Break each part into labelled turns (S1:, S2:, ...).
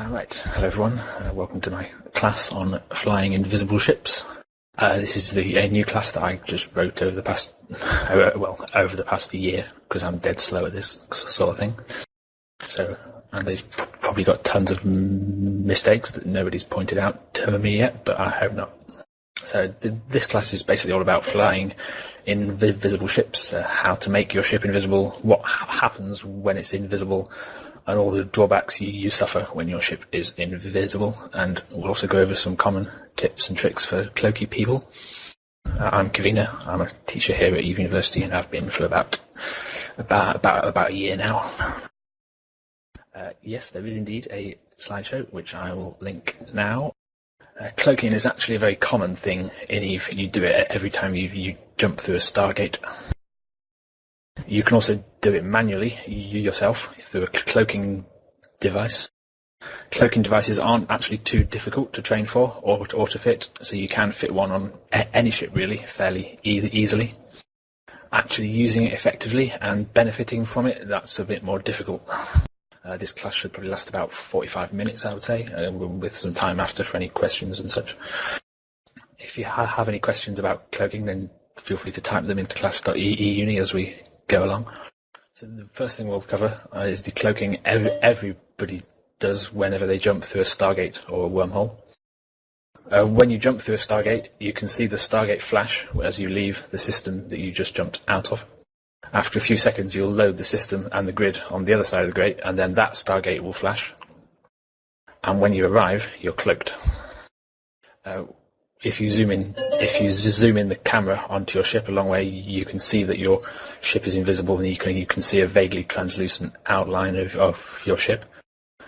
S1: Right, hello everyone, welcome to my class on flying invisible ships. This is a new class that I just wrote over the past, over the past year, because I'm dead slow at this sort of thing. So, and there's probably got tons of mistakes that nobody's pointed out to me yet, but I hope not. So this class is basically all about flying invisible ships, how to make your ship invisible, what happens when it's invisible, and all the drawbacks you suffer when your ship is invisible. And we'll also go over some common tips and tricks for cloaky people. I'm Kivena. I'm a teacher here at university, and I've been for about a year now. Yes, there is indeed a slideshow, which I will link now. Cloaking is actually a very common thing in Eve. You do it every time you jump through a Stargate. You can also do it manually, you yourself, through a cloaking device. Cloaking devices aren't actually too difficult to train for or to fit, so you can fit one on any ship really, fairly easily. Actually using it effectively and benefiting from it, that's a bit more difficult. This class should probably last about 45 minutes, I would say, with some time after for any questions and such. If you have any questions about cloaking, then feel free to type them into class.E-UNI as we go along. So the first thing we'll cover is the cloaking everybody does whenever they jump through a Stargate or a wormhole. When you jump through a Stargate, you can see the Stargate flash as you leave the system that you just jumped out of. After a few seconds, you'll load the system and the grid on the other side of the gate, and then that Stargate will flash. And when you arrive, you're cloaked. If you zoom in the camera onto your ship a long way, you can see that your ship is invisible, and you can see a vaguely translucent outline of your ship.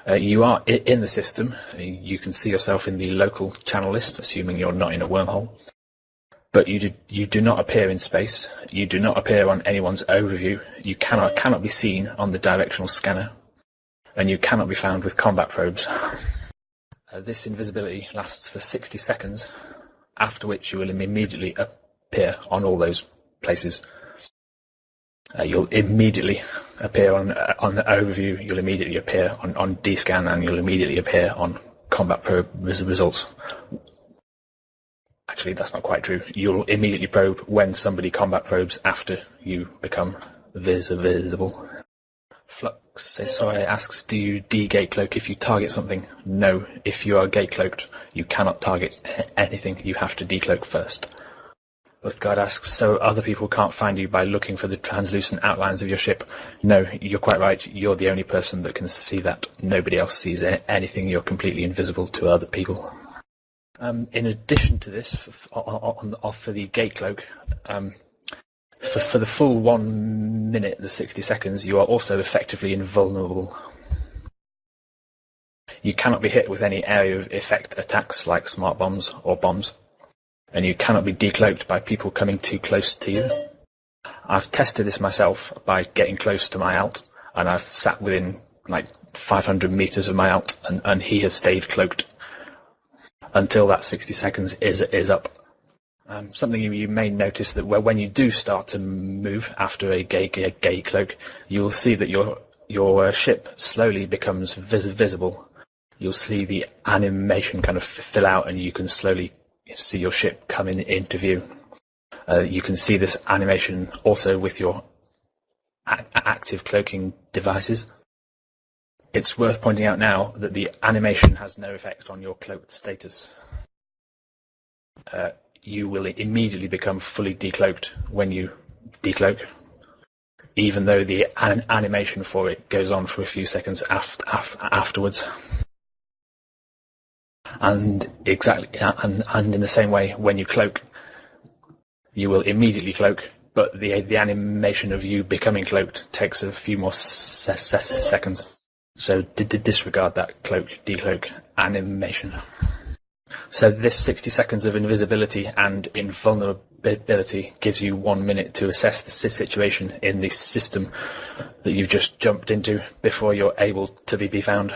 S1: You are in the system. You can see yourself in the local channel list, assuming you're not in a wormhole. But you do not appear in space. You do not appear on anyone's overview. You cannot be seen on the directional scanner, and you cannot be found with combat probes. This invisibility lasts for 60 seconds, after which you will immediately appear on all those places. You'll immediately appear on the overview. You'll immediately appear on D-scan, and you'll immediately appear on combat probe results. Actually, that's not quite true. You'll immediately probe when somebody combat probes after you become visible. Flux asks, do you de-gate cloak if you target something? No. If you are gate cloaked, you cannot target anything. You have to decloak first. Uthgard asks, so other people can't find you by looking for the translucent outlines of your ship? No, you're quite right. You're the only person that can see that. Nobody else sees anything. You're completely invisible to other people. In addition to this, for the gate cloak, for the full 1 minute, the 60 seconds, you are also effectively invulnerable. You cannot be hit with any area of effect attacks like smart bombs or bombs, and you cannot be decloaked by people coming too close to you. I've tested this myself by getting close to my alt, and I've sat within like 500 meters of my alt, and he has stayed cloaked until that 60 seconds is up. Something you may notice that when you do start to move after a gate cloak, you'll see that your ship slowly becomes visible. You'll see the animation kind of fill out, and you can slowly see your ship coming into view. You can see this animation also with your active cloaking devices. It's worth pointing out now that the animation has no effect on your cloaked status. You will immediately become fully decloaked when you decloak, even though the animation for it goes on for a few seconds afterwards. And in the same way, when you cloak, you will immediately cloak, but the animation of you becoming cloaked takes a few more seconds. So disregard that decloak animation. So this 60 seconds of invisibility and invulnerability gives you 1 minute to assess the situation in the system that you've just jumped into before you're able to be found.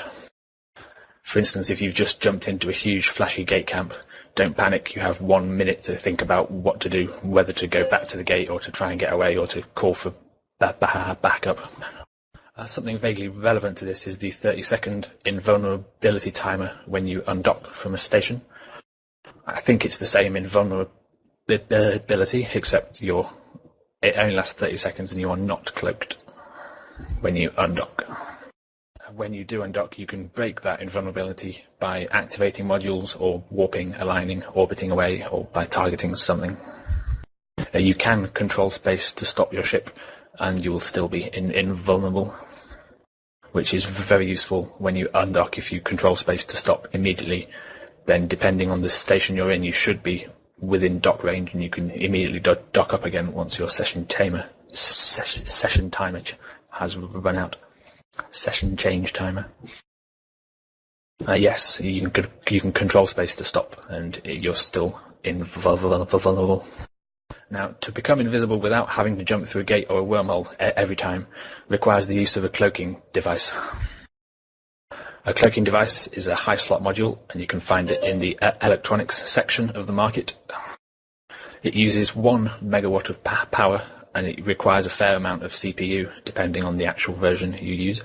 S1: For instance, if you've just jumped into a huge flashy gate camp, don't panic. You have 1 minute to think about what to do, whether to go back to the gate or to try and get away or to call for backup. Something vaguely relevant to this is the 30-second invulnerability timer when you undock from a station. I think it's the same invulnerability, except it only lasts 30 seconds and you are not cloaked when you undock. When you do undock, you can break that invulnerability by activating modules or warping, aligning, orbiting away, or by targeting something. You can control space to stop your ship, and you will still be invulnerable, which is very useful when you undock. If you control space to stop immediately, then depending on the station you're in, you should be within dock range, and you can immediately dock up again once your session timer has run out. Session change timer. Yes, you can control space to stop, and you're still invulnerable. Now, to become invisible without having to jump through a gate or a wormhole every time requires the use of a cloaking device. A cloaking device is a high slot module, and you can find it in the electronics section of the market. It uses 1 megawatt of power, and it requires a fair amount of CPU, depending on the actual version you use.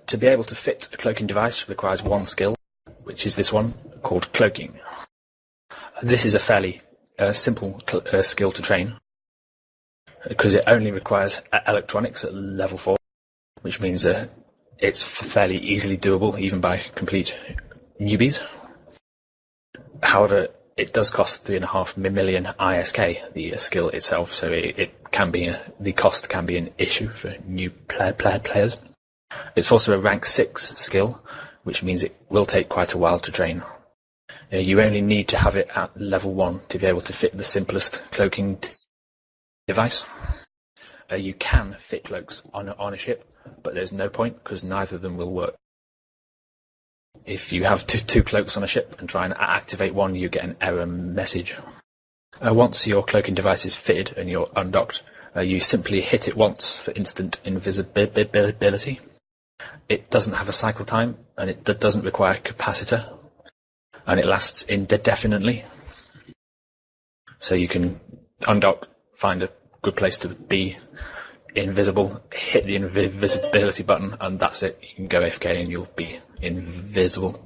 S1: To be able to fit a cloaking device requires one skill, which is this one, called cloaking. This is a fairly simple skill to train, because it only requires electronics at level 4, which means it's fairly easily doable even by complete newbies. However, it does cost 3.5 million ISK, the skill itself, so the cost can be an issue for new players. It's also a rank 6 skill, which means it will take quite a while to train. You only need to have it at level 1 to be able to fit the simplest cloaking device. You can fit cloaks on a ship, but there's no point because neither of them will work. If you have two cloaks on a ship and try and activate one, you get an error message. Once your cloaking device is fitted and you're undocked, you simply hit it once for instant invisibility. It doesn't have a cycle time, and it doesn't require a capacitor, and it lasts indefinitely. So you can undock, find a good place to be invisible, hit the invisibility button, and that's it. You can go AFK and you'll be invisible.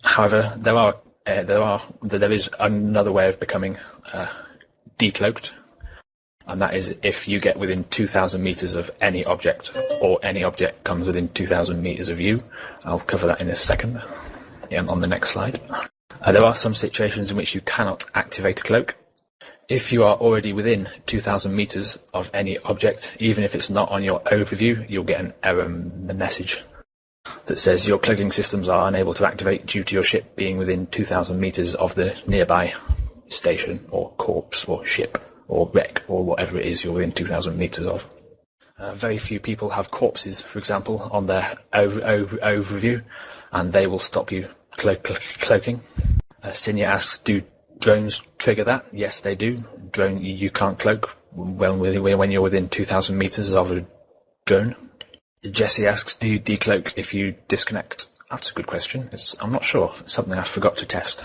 S1: However, there is another way of becoming decloaked, and that is if you get within 2,000 meters of any object, or any object comes within 2,000 meters of you. I'll cover that in a second, on the next slide. There are some situations in which you cannot activate a cloak. If you are already within 2,000 meters of any object, even if it's not on your overview, you'll get an error message that says your cloaking systems are unable to activate due to your ship being within 2,000 meters of the nearby station or corpse or ship or wreck or whatever it is you're within 2,000 meters of. Very few people have corpses, for example, on their overview, and they will stop you cloaking. Sinya asks, do drones trigger that? Yes, they do. You can't cloak when you're within 2,000 meters of a drone. Jesse asks, do you decloak if you disconnect? That's a good question. I'm not sure. It's something I forgot to test.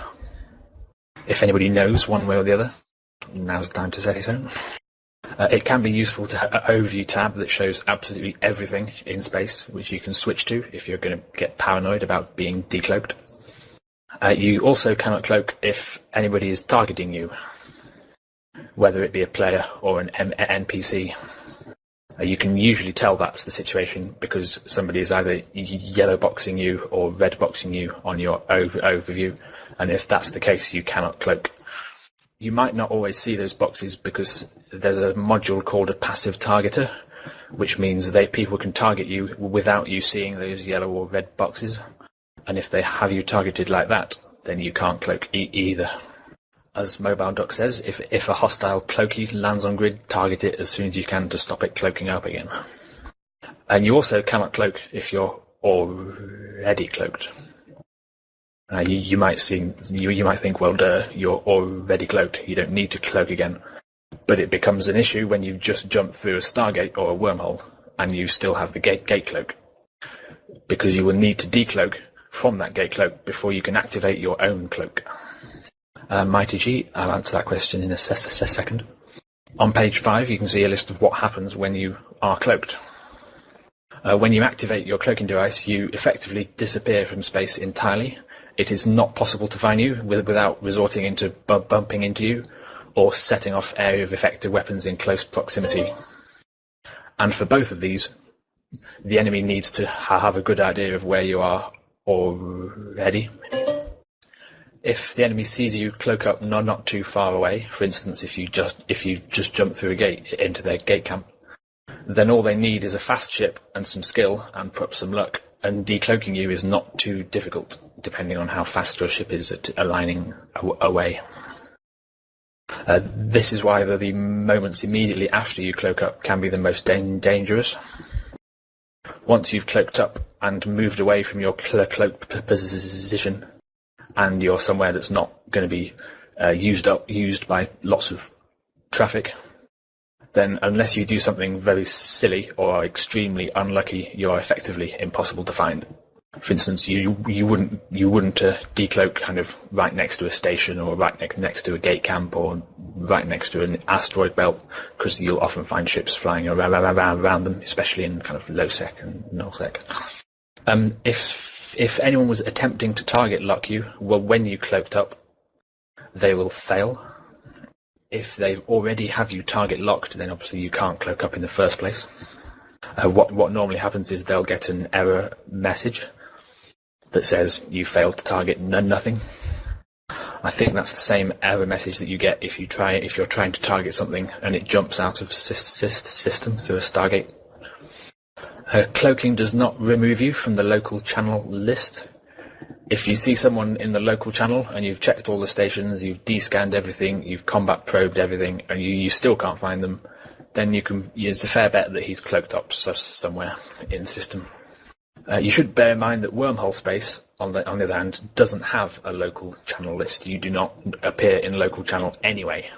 S1: If anybody knows one way or the other, now's the time to say so. It can be useful to have an overview tab that shows absolutely everything in space, which you can switch to if you're going to get paranoid about being decloaked. You also cannot cloak if anybody is targeting you, whether it be a player or an NPC. You can usually tell that's the situation because somebody is either yellow boxing you or red boxing you on your overview, and if that's the case, you cannot cloak. You might not always see those boxes because there's a module called a passive targeter, which means people can target you without you seeing those yellow or red boxes. And if they have you targeted like that, then you can't cloak either. As MobileDoc says, if a hostile cloaky lands on grid, target it as soon as you can to stop it cloaking up again. And you also cannot cloak if you're already cloaked. You might think, well, you're already cloaked. You don't need to cloak again. But it becomes an issue when you just jump through a stargate or a wormhole and you still have the gate cloak, because you will need to decloak from that gate cloak before you can activate your own cloak. Mighty G, I'll answer that question in a second. On page 5, you can see a list of what happens when you are cloaked. When you activate your cloaking device, you effectively disappear from space entirely. It is not possible to find you without resorting into bumping into you or setting off area of effective weapons in close proximity. And for both of these, the enemy needs to have a good idea of where you are already. If the enemy sees you cloak up not too far away, for instance, if you just jump through a gate into their gate camp, then all they need is a fast ship and some skill and perhaps some luck, and decloaking you is not too difficult, depending on how fast your ship is at aligning away. This is why the moments immediately after you cloak up can be the most dangerous. Once you've cloaked up and moved away from your cloaked position, and you're somewhere that's not going to be used by lots of traffic, then unless you do something very silly or are extremely unlucky, you're effectively impossible to find. For instance, you wouldn't decloak kind of right next to a station or right next to a gate camp or right next to an asteroid belt, because you'll often find ships flying around them, especially in kind of low sec and null sec. If anyone was attempting to target lock you, well, when you cloaked up, they will fail. If they already have you target locked, then obviously you can't cloak up in the first place. What normally happens is they'll get an error message that says you failed to target nothing. I think that's the same error message that you get if you're trying to target something and it jumps out of system through a Stargate. Cloaking does not remove you from the local channel list. If you see someone in the local channel and you've checked all the stations, you've descanned everything, you've combat probed everything, and you still can't find them, then it's a fair bet that he's cloaked up somewhere in the system. You should bear in mind that wormhole space, on the other hand, doesn't have a local channel list. You do not appear in local channel anyway.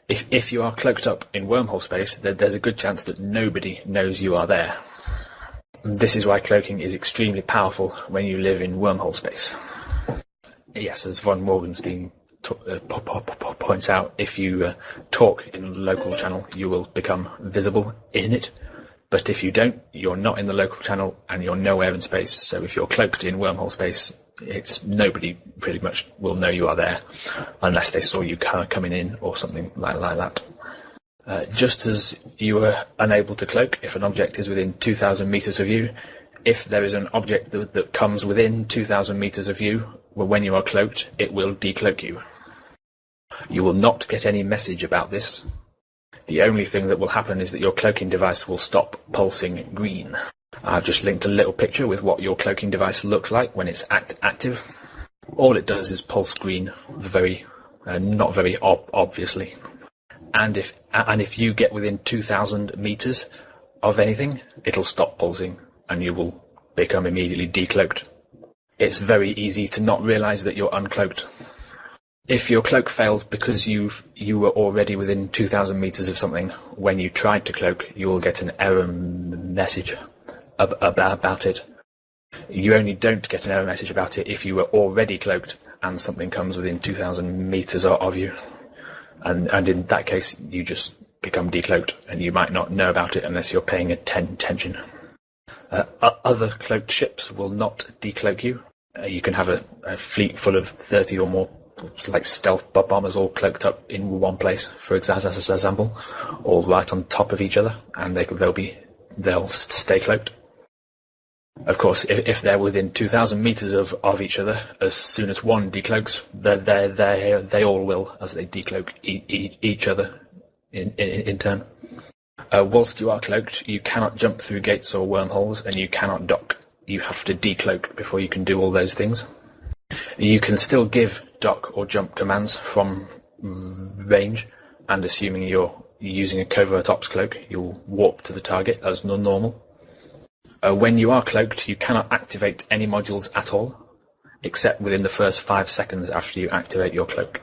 S1: If you are cloaked up in wormhole space, there's a good chance that nobody knows you are there. This is why cloaking is extremely powerful when you live in wormhole space. Yes, as von Morgenstein points out, if you talk in the local channel, you will become visible in it. But if you don't, you're not in the local channel and you're nowhere in space. So if you're cloaked in wormhole space, nobody pretty much will know you are there, unless they saw you coming in or something like that. Just as you are unable to cloak if an object is within 2,000 meters of you, if there is an object that comes within 2,000 meters of you, well, when you are cloaked, it will decloak you. You will not get any message about this. The only thing that will happen is that your cloaking device will stop pulsing green. I've just linked a little picture with what your cloaking device looks like when it's active. All it does is pulse green, not very obviously. And if you get within 2,000 meters of anything, it'll stop pulsing and you will become immediately decloaked. It's very easy to not realize that you're uncloaked. If your cloak failed because you were already within 2,000 meters of something, when you tried to cloak, you will get an error message about it. You only don't get an error message about it if you were already cloaked and something comes within 2,000 meters of you. And in that case, you just become decloaked, and you might not know about it unless you're paying attention. Other cloaked ships will not decloak you. You can have a fleet full of 30 or more like stealth bombers all cloaked up in one place, for example, all right on top of each other, and they'll stay cloaked. Of course, if they're within 2,000 meters of each other, as soon as one decloaks, they all will, as they decloak each other in turn. Whilst you are cloaked, you cannot jump through gates or wormholes, and you cannot dock. You have to decloak before you can do all those things. You can still give dock or jump commands from range, and assuming you're using a covert ops cloak, you'll warp to the target as normal. When you are cloaked, you cannot activate any modules at all, except within the first 5 seconds after you activate your cloak.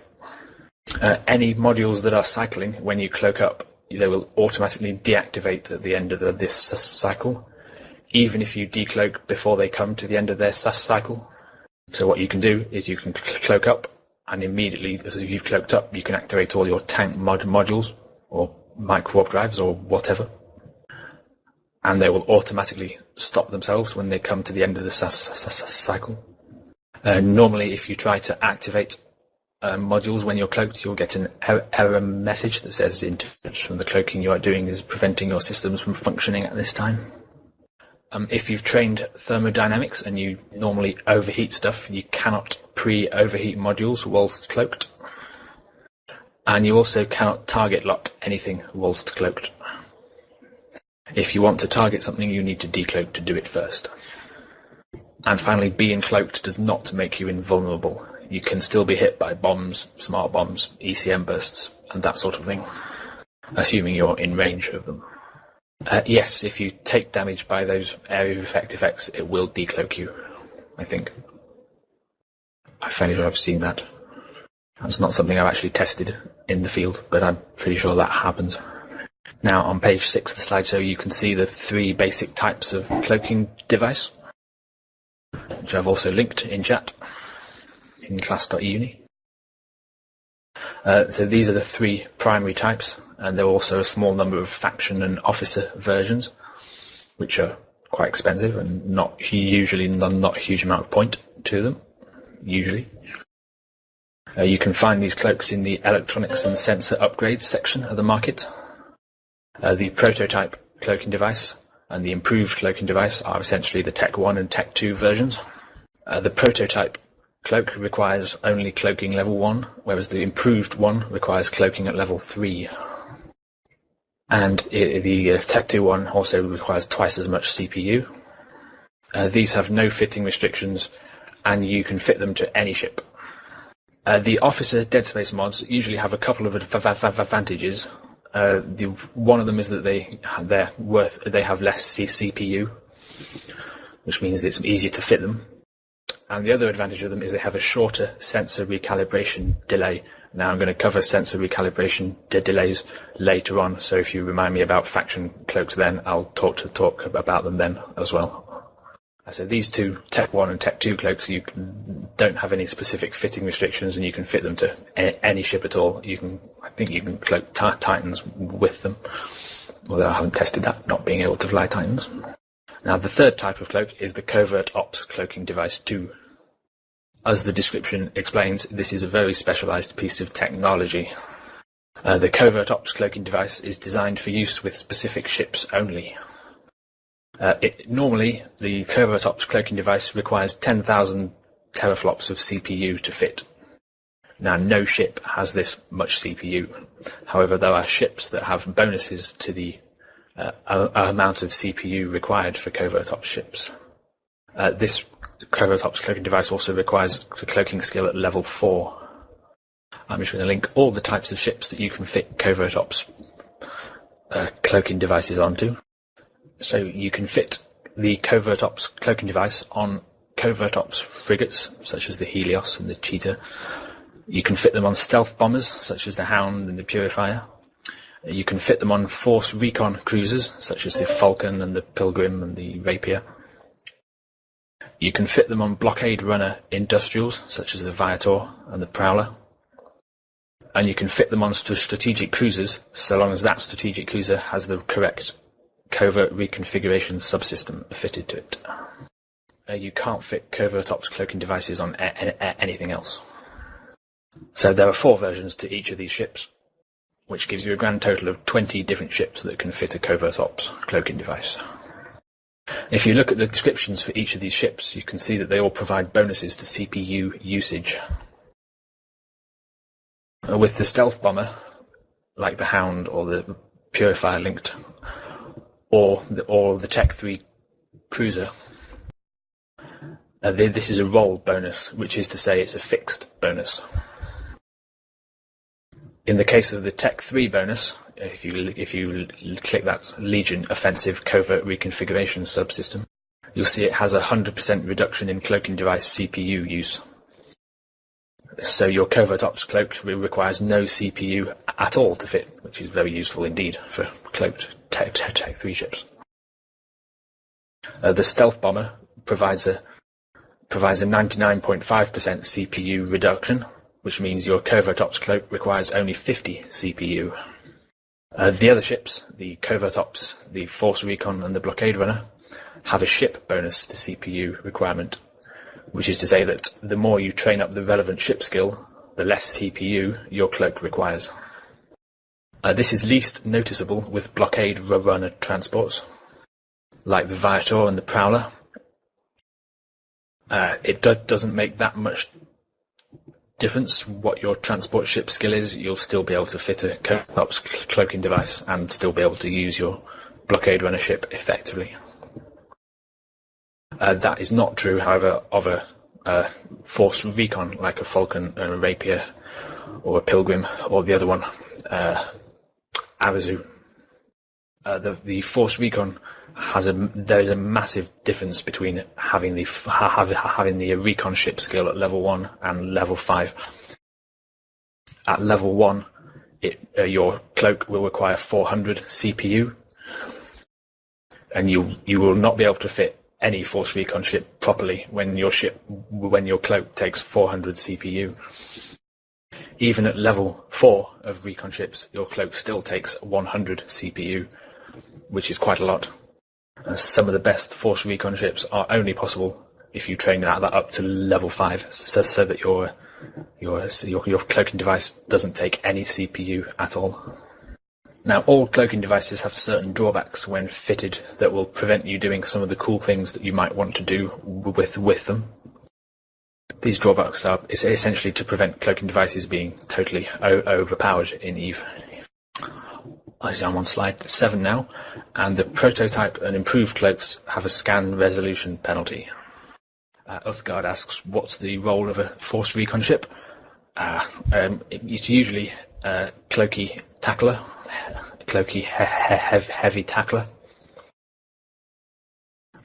S1: Any modules that are cycling when you cloak up, they will automatically deactivate at the end of this cycle, even if you decloak before they come to the end of their cycle. So what you can do is you can cloak up, and immediately, as you've cloaked up, you can activate all your tank modules, or micro warp drives or whatever, and they will automatically stop themselves when they come to the end of the cycle. Normally, if you try to activate modules when you're cloaked, you'll get an error message that says interference from the cloaking you are doing is preventing your systems from functioning at this time. If you've trained thermodynamics and you normally overheat stuff, you cannot pre-overheat modules whilst cloaked. And you also cannot target lock anything whilst cloaked. If you want to target something, you need to decloak to do it first. And finally, being cloaked does not make you invulnerable. You can still be hit by bombs, smart bombs, ECM bursts, and that sort of thing, assuming you're in range of them. Yes, if you take damage by those area of effect effects, it will decloak you, I think. I'm fairly sure I've seen that. That's not something I've actually tested in the field, but I'm pretty sure that happens. Now, on page 6 of the slideshow, you can see the 3 basic types of cloaking device, which I've also linked in chat in class.E-UNI. So these are the 3 primary types, and there are also a small number of faction and officer versions, which are quite expensive and not a huge amount of point to them, usually. You can find these cloaks in the electronics and sensor upgrades section of the market. The prototype cloaking device and the improved cloaking device are essentially the Tech 1 and Tech 2 versions. The prototype cloak requires only cloaking level 1, whereas the improved one requires cloaking at level 3. And the Tech 2 one also requires twice as much CPU. These have no fitting restrictions, and you can fit them to any ship. The Officer Dead Space mods usually have a couple of advantages. One of them is that they have less CPU, which means it's easier to fit them. And the other advantage of them is they have a shorter sensor recalibration delay. Now I'm going to cover sensor recalibration delays later on, so if you remind me about faction cloaks then, I'll talk about them then as well. So these 2, Tech 1 and Tech 2 cloaks, you don't have any specific fitting restrictions, and you can fit them to any ship at all. I think you can cloak Titans with them, although I haven't tested that, not being able to fly Titans. Now the 3rd type of cloak is the Covert Ops Cloaking Device 2. As the description explains, this is a very specialized piece of technology. The Covert Ops Cloaking Device is designed for use with specific ships only. Normally, the Covert Ops Cloaking Device requires 10,000 teraflops of CPU to fit. Now, no ship has this much CPU. However, there are ships that have bonuses to the amount of CPU required for Covert Ops ships. This Covert Ops Cloaking Device also requires a cloaking skill at level 4. I'm just going to link all the types of ships that you can fit Covert Ops cloaking devices onto. So you can fit the Covert Ops Cloaking Device on Covert Ops frigates, such as the Helios and the Cheetah. You can fit them on stealth bombers, such as the Hound and the Purifier. You can fit them on Force Recon cruisers, such as the Falcon and the Pilgrim and the Rapier. You can fit them on blockade runner industrials, such as the Viator and the Prowler. And you can fit them on strategic cruisers, so long as that strategic cruiser has the correct covert reconfiguration subsystem fitted to it. You can't fit Covert Ops Cloaking Devices on anything else. So there are 4 versions to each of these ships, which gives you a grand total of 20 different ships that can fit a Covert Ops Cloaking Device. If you look at the descriptions for each of these ships, you can see that they all provide bonuses to CPU usage. With the stealth bomber, like the Hound or the Purifier linked, or the Tech 3 cruiser, this is a roll bonus, which is to say it's a fixed bonus. In the case of the Tech 3 bonus, if you click that Legion Offensive Covert Reconfiguration subsystem, you'll see it has a 100% reduction in cloaking device CPU use. So your Covert Ops cloak requires no CPU at all to fit, which is very useful indeed for cloaked Tech 3 ships. The Stealth Bomber provides a 99.5% CPU reduction, which means your Covert Ops cloak requires only 50 CPU. The other ships, the Covert Ops, the Force Recon and the Blockade Runner, have a ship bonus to CPU requirement, which is to say that the more you train up the relevant ship skill, the less CPU your cloak requires. This is least noticeable with Blockade Runner transports, like the Viator and the Prowler. It doesn't make that much difference what your transport ship skill is. You'll still be able to fit a Covert Ops cloaking device and still be able to use your Blockade Runner ship effectively. That is not true, however, of a Force Recon like a Falcon and a Rapier or a Pilgrim or the other one, Arazu. The Force Recon there is a massive difference between having the recon ship skill at level 1 and level 5. At level 1, your cloak will require 400 CPU, and you will not be able to fit any Force Recon ship properly when your cloak takes 400 CPU. Even at level 4 of recon ships, your cloak still takes 100 CPU, which is quite a lot. And some of the best Force Recon ships are only possible if you train that up to level 5, so that your cloaking device doesn't take any CPU at all. Now, all cloaking devices have certain drawbacks when fitted that will prevent you doing some of the cool things that you might want to do with them. These drawbacks are essentially to prevent cloaking devices being totally overpowered in EVE. I'm on slide 7 now, and the prototype and improved cloaks have a scan resolution penalty. Uthgard asks, what's the role of a Force Recon ship? It's usually cloaky tackler, heavy tackler.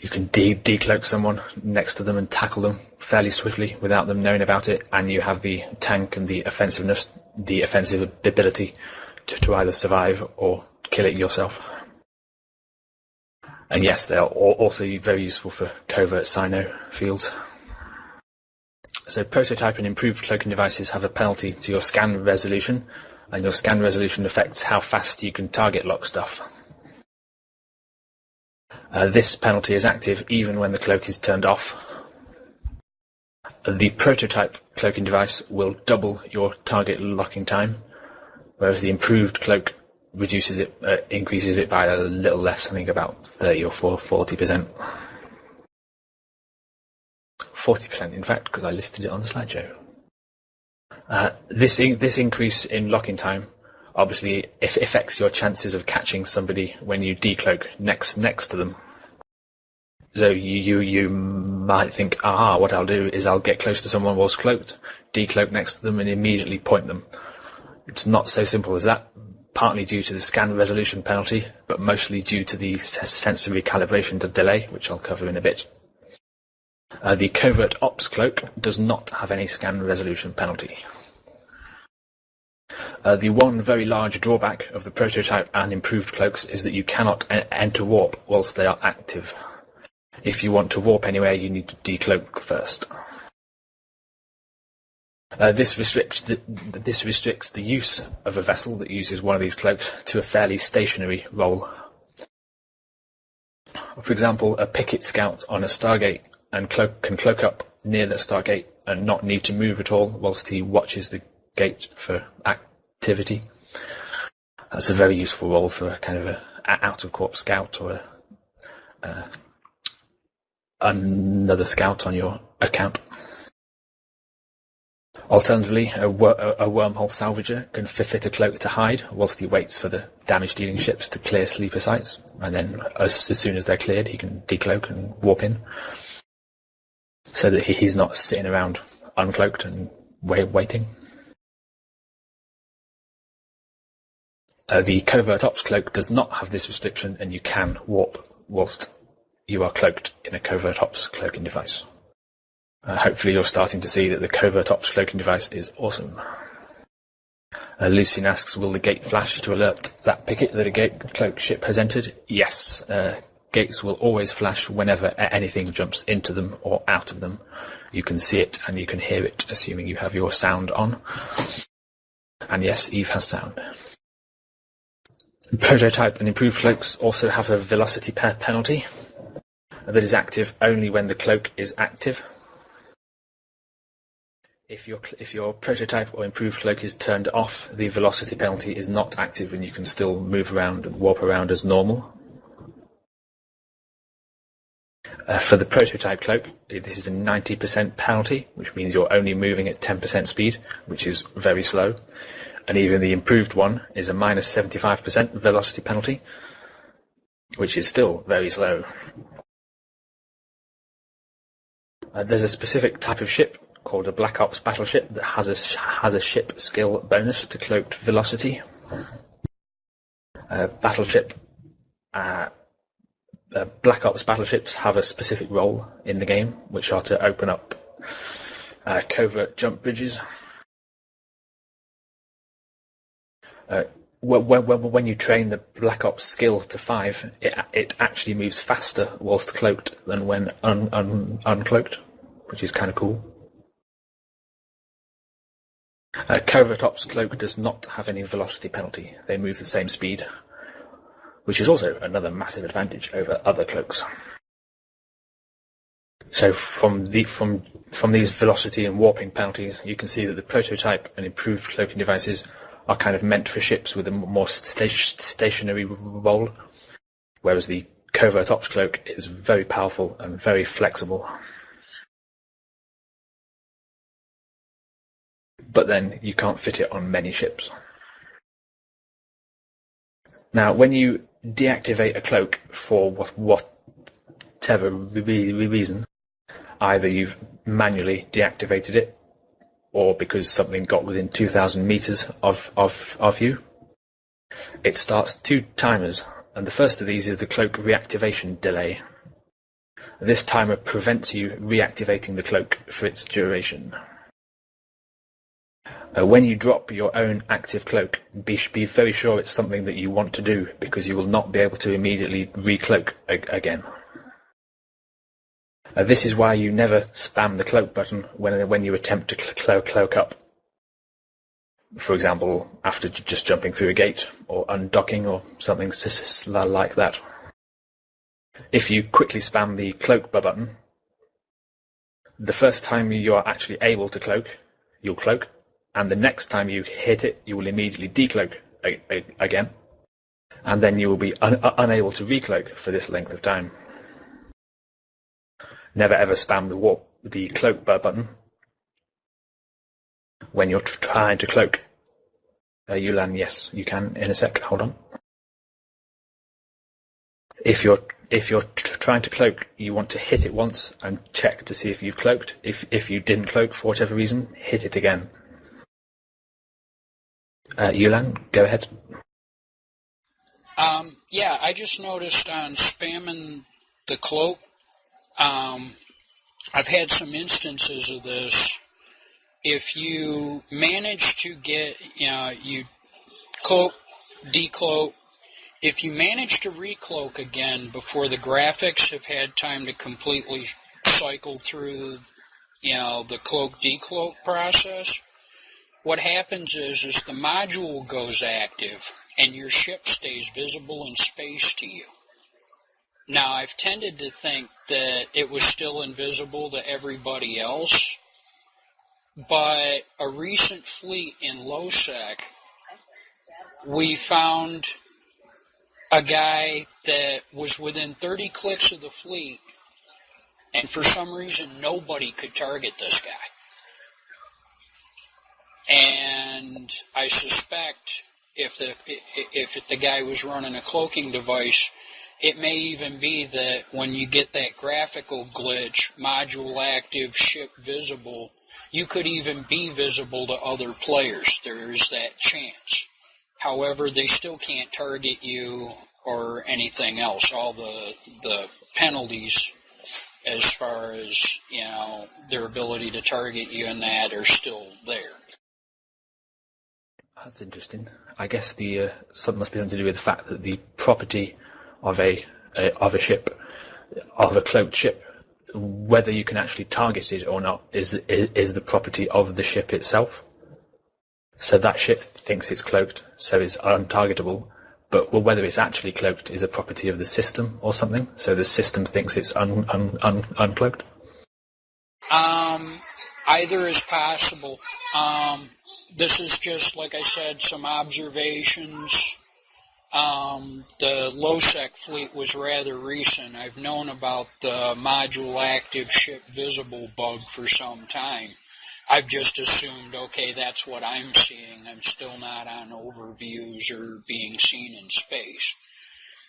S1: You can decloak someone next to them and tackle them fairly swiftly without them knowing about it, and you have the tank and the offensiveness, the offensive ability to either survive or kill it yourself. And yes, they are also very useful for covert Sino fields. So prototype and improved cloaking devices have a penalty to your scan resolution, and your scan resolution affects how fast you can target lock stuff. This penalty is active even when the cloak is turned off. The prototype cloaking device will double your target locking time, whereas the improved cloak increases it by a little less, I think about 30 or 40%. 40% in fact, because I listed it on the slideshow. This increase in locking time obviously affects your chances of catching somebody when you decloak next to them. So you might think, what I'll do is I'll get close to someone whilst cloaked, decloak next to them and immediately point them. It's not so simple as that, partly due to the scan resolution penalty, but mostly due to the sensory calibration delay, which I'll cover in a bit. The Covert Ops cloak does not have any scan resolution penalty. The one very large drawback of the prototype and improved cloaks is that you cannot enter warp whilst they are active. If you want to warp anywhere, you need to decloak first. This restricts the use of a vessel that uses one of these cloaks to a fairly stationary role. For example, a picket scout on a Stargate can cloak up near the Stargate and not need to move at all whilst he watches the gate for activity. That's a very useful role for a kind of a out-of-corp scout or another scout on your account. Alternatively, a wormhole salvager can fit a cloak to hide whilst he waits for the damage-dealing ships to clear sleeper sites, and then as soon as they're cleared, he can decloak and warp in, so that he's not sitting around uncloaked and waiting. The Covert Ops cloak does not have this restriction, and you can warp whilst you are cloaked in a Covert Ops cloaking device. Hopefully you're starting to see that the Covert Ops cloaking device is awesome. Lucian asks, will the gate flash to alert that picket that a gate cloak ship has entered? Yes, gates will always flash whenever anything jumps into them or out of them. You can see it and you can hear it, assuming you have your sound on. And yes, Eve has sound. Prototype and improved cloaks also have a velocity penalty that is active only when the cloak is active. If your prototype or improved cloak is turned off, the velocity penalty is not active and you can still move around and warp around as normal. For the prototype cloak, this is a 90% penalty, which means you're only moving at 10% speed, which is very slow. And even the improved one is a minus 75% velocity penalty, which is still very slow. There's a specific type of ship called a Black Ops battleship that has a ship skill bonus to cloaked velocity. Black Ops battleships have a specific role in the game, which are to open up covert jump bridges. When you train the Black Ops skill to 5, it actually moves faster whilst cloaked than when uncloaked, which is kind of cool. Covert Ops cloak does not have any velocity penalty. They move the same speed, which is also another massive advantage over other cloaks. So from these velocity and warping penalties, you can see that the prototype and improved cloaking devices are kind of meant for ships with a more stationary role, whereas the Covert Ops cloak is very powerful and very flexible. But then you can't fit it on many ships. Now, when you deactivate a cloak for whatever reason, either you've manually deactivated it, or because something got within 2,000 meters of you, it starts 2 timers, and the first of these is the cloak reactivation delay. This timer prevents you reactivating the cloak for its duration. When you drop your own active cloak, be very sure it's something that you want to do, because you will not be able to immediately recloak again. This is why you never spam the cloak button when you attempt to cloak up. For example, after just jumping through a gate, or undocking, or something like that. If you quickly spam the cloak button, the first time you are actually able to cloak, you'll cloak, and the next time you hit it, you will immediately decloak again, and then you will be unable to recloak for this length of time. Never ever spam the cloak button when you're trying to cloak. Yulan, yes, you can in a sec. Hold on. If you're trying to cloak, you want to hit it once and check to see if you've cloaked. If you didn't cloak for whatever reason, hit it again. Yulan, go ahead.
S2: Yeah, I just noticed on spamming the cloak, I've had some instances of this. If you manage to get, you cloak, decloak, if you manage to recloak again before the graphics have had time to completely cycle through, the cloak-decloak process, what happens is the module goes active and your ship stays visible in space to you. Now, I've tended to think that it was still invisible to everybody else, but a recent fleet in LowSec, we found a guy that was within 30 clicks of the fleet, and for some reason nobody could target this guy. And I suspect if the guy was running a cloaking device, it may even be that when you get that graphical glitch, module active, ship visible, you could even be visible to other players. There's that chance. However, they still can't target you or anything else. All the penalties as far as, their ability to target you and that are still there.
S1: That's interesting. I guess something must be something to do with the fact that the property of a ship, of a cloaked ship, whether you can actually target it or not, is the property of the ship itself. So that ship thinks it's cloaked, so it's untargetable, but whether it's actually cloaked is a property of the system or something. So the system thinks it's uncloaked.
S2: Either is possible. This is just, like I said, some observations. The low-sec fleet was rather recent. I've known about the module active ship visible bug for some time. I've just assumed, okay, that's what I'm seeing. I'm still not on overviews or being seen in space.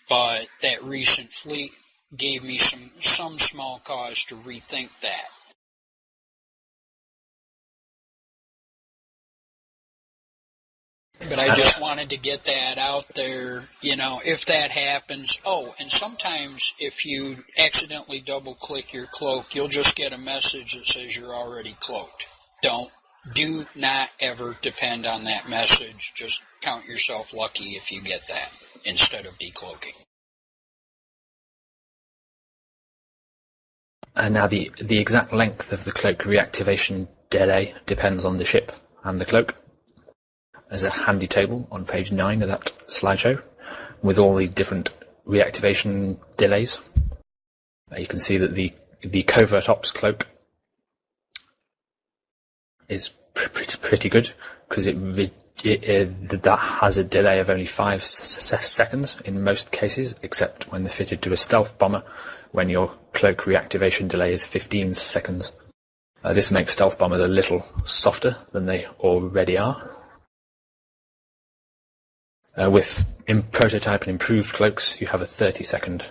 S2: But that recent fleet gave me some small cause to rethink that. But I just wanted to get that out there, if that happens. Oh, and sometimes if you accidentally double-click your cloak, you'll just get a message that says you're already cloaked. Do not ever depend on that message. Just count yourself lucky if you get that instead of decloaking.
S1: And now the exact length of the cloak reactivation delay depends on the ship and the cloak. There's a handy table on page 9 of that slideshow with all the different reactivation delays. You can see that the covert ops cloak is pretty good because that has a delay of only 5 seconds in most cases, except when they're fitted to a stealth bomber, when your cloak reactivation delay is 15 seconds. This makes stealth bombers a little softer than they already are. With prototype and improved cloaks, you have a 30-second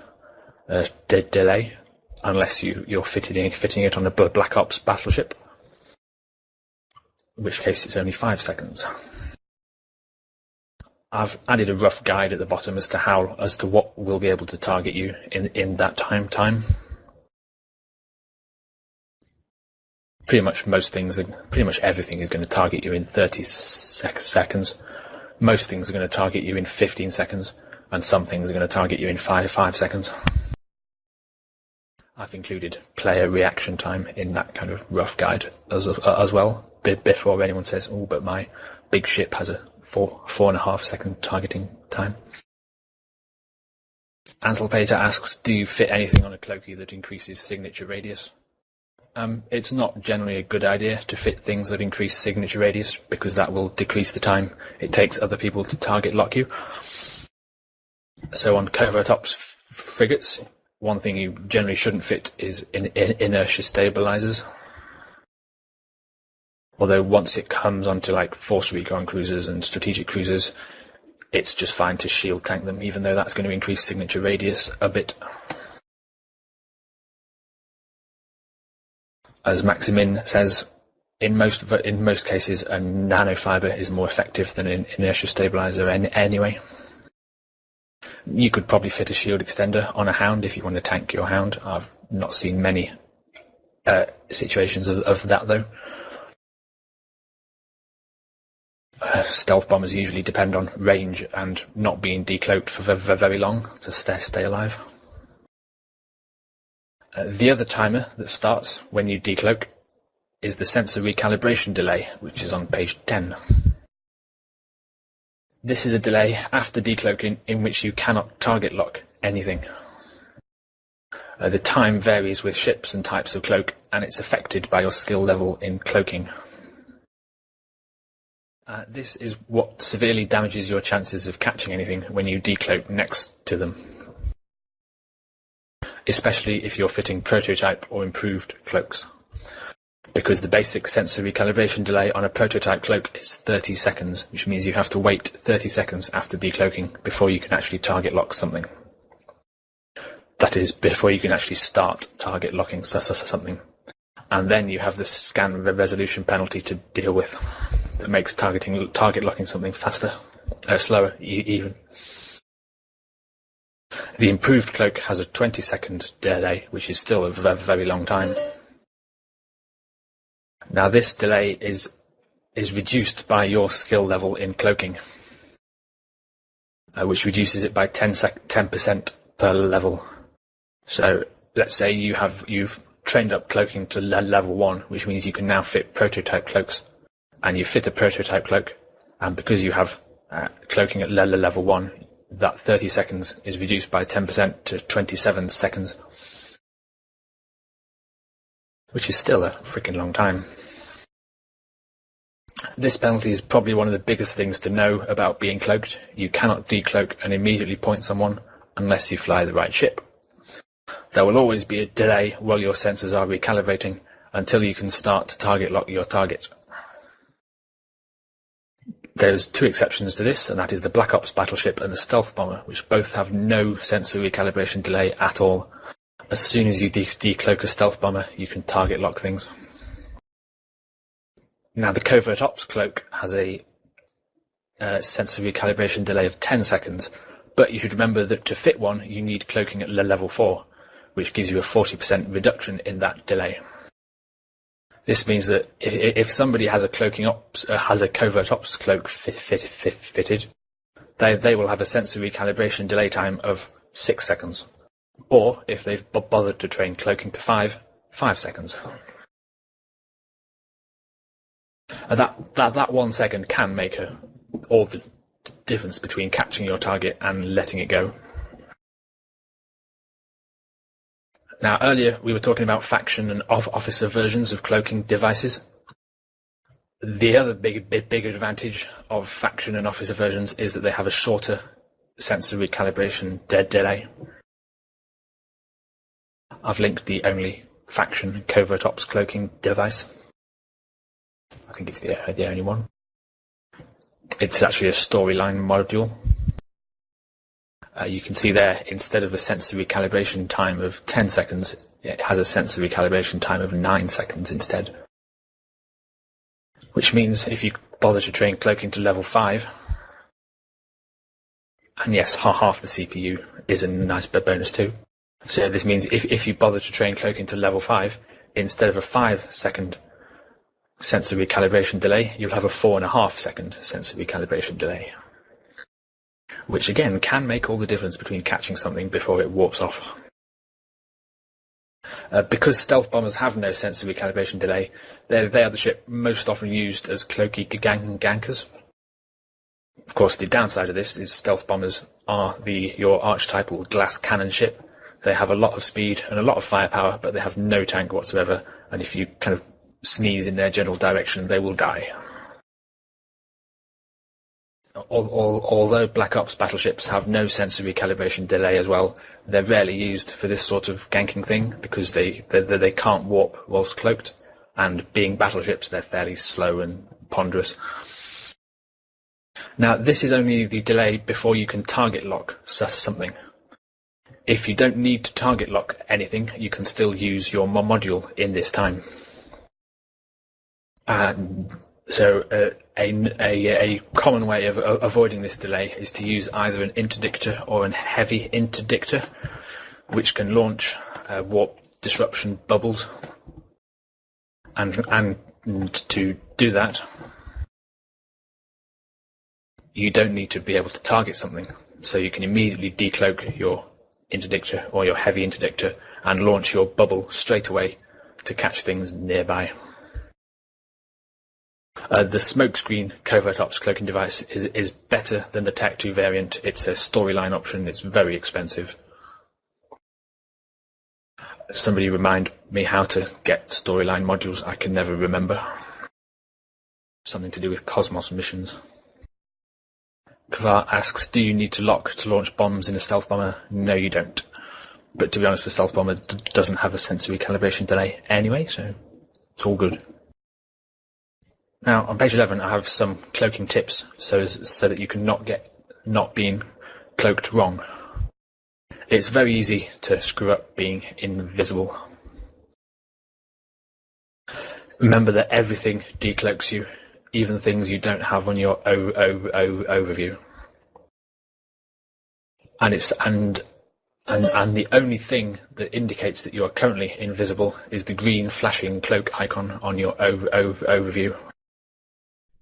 S1: delay, unless you're fitting it on a Black Ops battleship, in which case it's only 5 seconds. I've added a rough guide at the bottom as to what will be able to target you in that time. Pretty much everything is going to target you in 30 seconds. Most things are going to target you in 15 seconds, and some things are going to target you in 5 seconds. I've included player reaction time in that kind of rough guide as well, before anyone says, oh, but my big ship has a 4.5 second targeting time. Antelpater asks, do you fit anything on a cloaky that increases signature radius? It's not generally a good idea to fit things that increase signature radius, because that will decrease the time it takes other people to target lock you. So on covert ops frigates, one thing you generally shouldn't fit is inertia stabilizers. Although once it comes onto like force recon cruisers and strategic cruisers, it's just fine to shield tank them, even though that's going to increase signature radius a bit. As Maximin says, in most cases, a nanofiber is more effective than an inertia stabilizer anyway. You could probably fit a shield extender on a Hound if you want to tank your Hound. I've not seen many situations of that, though. Stealth bombers usually depend on range and not being decloaked for very long to stay alive. The other timer that starts when you decloak is the sensor recalibration delay, which is on page 10. This is a delay after decloaking in which you cannot target lock anything. The time varies with ships and types of cloak, and it's affected by your skill level in cloaking. This is what severely damages your chances of catching anything when you decloak next to them, especially if you're fitting prototype or improved cloaks, because the basic sensor recalibration delay on a prototype cloak is 30 seconds, which means you have to wait 30 seconds after decloaking before you can actually target lock something. That is, before you can actually start target locking something. And then you have the scan resolution penalty to deal with that makes target locking something slower even. The improved cloak has a 20-second delay, which is still a very long time. Now this delay is reduced by your skill level in cloaking, which reduces it by 10% per level. So let's say you've trained up cloaking to level 1, which means you can now fit prototype cloaks, and you fit a prototype cloak, and because you have cloaking at level 1, that 30 seconds is reduced by 10% to 27 seconds, which is still a freaking long time. This penalty is probably one of the biggest things to know about being cloaked. You cannot decloak and immediately point someone unless you fly the right ship. There will always be a delay while your sensors are recalibrating until you can start to target lock your target. There's two exceptions to this, and that is the Black Ops battleship and the stealth bomber, which both have no sensor recalibration delay at all. As soon as you decloak a stealth bomber, you can target lock things. Now, the covert ops cloak has a sensor recalibration delay of 10 seconds, but you should remember that to fit one, you need cloaking at level 4, which gives you a 40% reduction in that delay. This means that if somebody has a covert ops cloak fitted, they will have a sensor recalibration delay time of 6 seconds, or if they've bothered to train cloaking to 5 seconds. That 1 second can make all the difference between catching your target and letting it go. Now, earlier we were talking about faction and officer versions of cloaking devices. The other big advantage of faction and officer versions is that they have a shorter sensor recalibration delay. I've linked the only faction covert ops cloaking device. I think it's the only one. It's actually a storyline module. You can see there, instead of a sensor recalibration time of 10 seconds, it has a sensor recalibration time of 9 seconds instead. Which means if you bother to train cloaking to level 5, and yes, half the CPU is a nice bonus too. So this means if you bother to train cloaking to level 5, instead of a 5-second sensor recalibration delay, you'll have a 4.5-second sensor recalibration delay. Which again can make all the difference between catching something before it warps off. Because stealth bombers have no sensor recalibration delay, they are the ship most often used as cloaky gankers. Of course, the downside of this is stealth bombers are your archetypal glass cannon ship. They have a lot of speed and a lot of firepower, but they have no tank whatsoever, and if you kind of sneeze in their general direction, they will die. Although Black Ops battleships have no sensor recalibration delay as well, they're rarely used for this sort of ganking thing because they can't warp whilst cloaked, and being battleships, they're fairly slow and ponderous. Now, this is only the delay before you can target lock something. If you don't need to target lock anything, you can still use your module in this time. So a common way of avoiding this delay is to use either an interdictor or a heavy interdictor, which can launch warp disruption bubbles. And to do that, you don't need to be able to target something. So you can immediately decloak your interdictor or your heavy interdictor and launch your bubble straight away to catch things nearby. The smokescreen covert ops cloaking device is better than the Tech 2 variant. It's a storyline option. It's very expensive. Somebody remind me how to get storyline modules. I can never remember. Something to do with Cosmos missions. Kvar asks, do you need to lock to launch bombs in a stealth bomber? No, you don't. But to be honest, the stealth bomber doesn't have a sensor recalibration delay anyway, so it's all good. Now, on page 11, I have some cloaking tips so that you can not being cloaked wrong. It's very easy to screw up being invisible. Remember that everything decloaks you, even things you don't have on your overview. And the only thing that indicates that you are currently invisible is the green flashing cloak icon on your overview.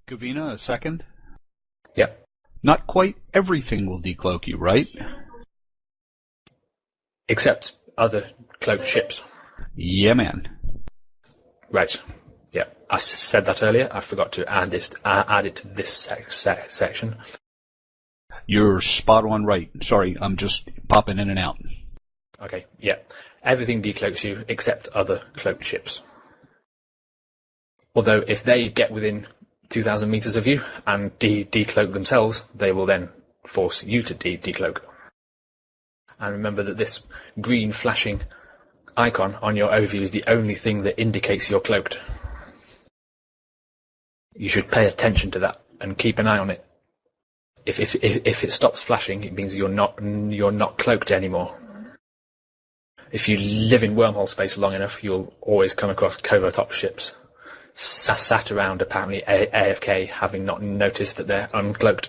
S3: Kivena, a second?
S1: Yep.
S3: Not quite everything will decloak you, right?
S1: Except other cloaked ships.
S3: Yeah, man.
S1: Right. Yeah. I said that earlier. I forgot to add it to this section.
S3: You're spot on right. Sorry, I'm just popping in and out.
S1: Okay, yeah. Everything decloaks you except other cloaked ships. Although if they get within 2,000 meters of you and decloak themselves, they will then force you to decloak. And remember that this green flashing icon on your overview is the only thing that indicates you're cloaked. You should pay attention to that and keep an eye on it. If it stops flashing, it means you're not cloaked anymore. If you live in wormhole space long enough, you'll always come across covert ships sat around apparently AFK, having not noticed that they're uncloaked.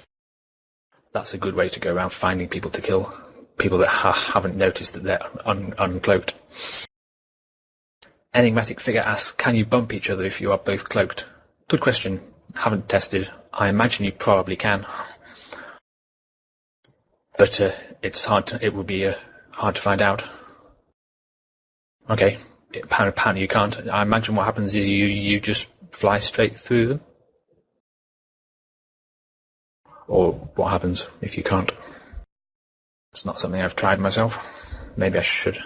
S1: That's a good way to go around finding people to kill. People that haven't noticed that they're uncloaked. Enigmatic Figure asks, can you bump each other if you are both cloaked? Good question. Haven't tested. I imagine you probably can. But it's hard. It would be hard to find out. Okay. Apparently you can't. I imagine what happens is you just fly straight through them. Or what happens if you can't? It's not something I've tried myself. Maybe I should.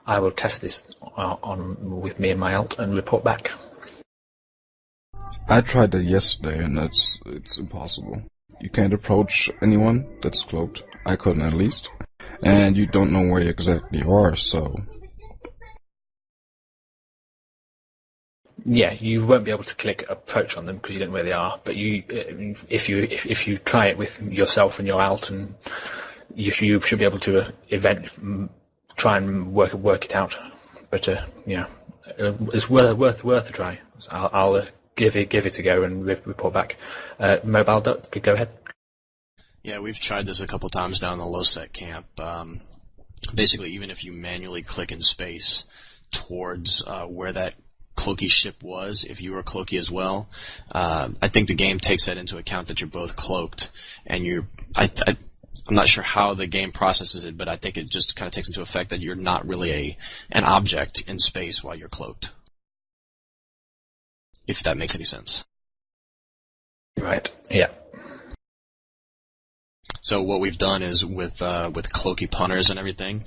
S1: I will test this on with me and my alt and report back.
S4: I tried that yesterday and it's impossible. You can't approach anyone that's cloaked. I couldn't at least. And you don't know where you exactly are, so...
S1: Yeah, you won't be able to click approach on them because you don't know where they are. But if you try it with yourself and your alt, and you should be able to try and work it out. But it's worth a try. I'll give it a go and report back. Mobile Duck, go ahead.
S5: Yeah, we've tried this a couple times down in the low sec camp. Basically, even if you manually click in space towards where that cloaky ship was, if you were cloaky as well, I think the game takes that into account that you're both cloaked, and I'm not sure how the game processes it, but I think it just kind of takes into effect that you're not really an object in space while you're cloaked. If that makes any sense.
S1: Right. Yeah.
S5: So what we've done is with cloaky punters and everything,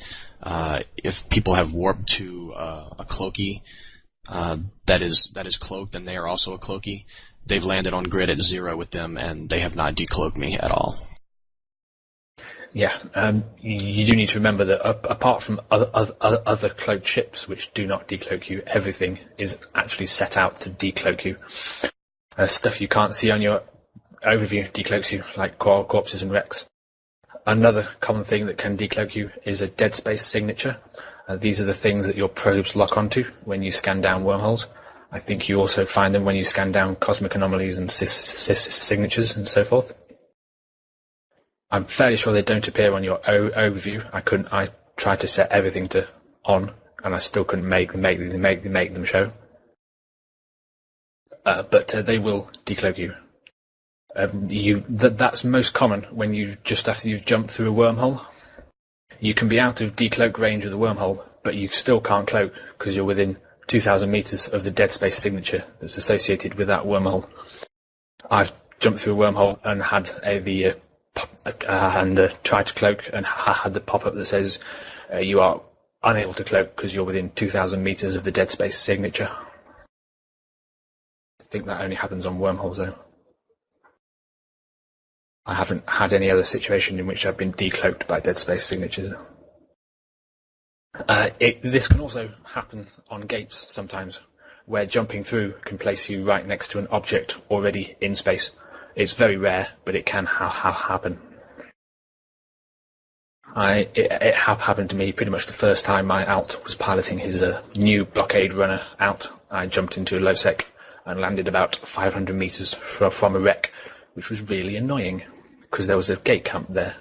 S5: if people have warped to a cloaky that is cloaked and they are also a cloaky, they've landed on grid at 0 with them and they have not decloaked me at all.
S1: Yeah, you do need to remember that apart from other cloaked ships which do not decloak you, everything is actually set out to decloak you. Stuff you can't see on your overview decloaks you, like corpses and wrecks. Another common thing that can decloak you is a dead space signature. These are the things that your probes lock onto when you scan down wormholes. I think you also find them when you scan down cosmic anomalies and signatures and so forth. I'm fairly sure they don't appear on your overview. I tried to set everything to on, and I still couldn't make them show. But they will decloak you. That's most common when you just after you've jumped through a wormhole. You can be out of decloak range of the wormhole, but you still can't cloak because you're within 2,000 meters of the dead space signature that's associated with that wormhole. I've jumped through a wormhole and had tried to cloak and had the pop-up that says you are unable to cloak because you're within 2,000 meters of the dead space signature. I think that only happens on wormholes though. I haven't had any other situation in which I've been decloaked by dead space signatures. This can also happen on gates sometimes, where jumping through can place you right next to an object already in space. It's very rare, but it can happen. It happened to me pretty much the first time my alt was piloting his new blockade runner out. I jumped into a low sec and landed about 500 meters from a wreck, which was really annoying because there was a gate camp there.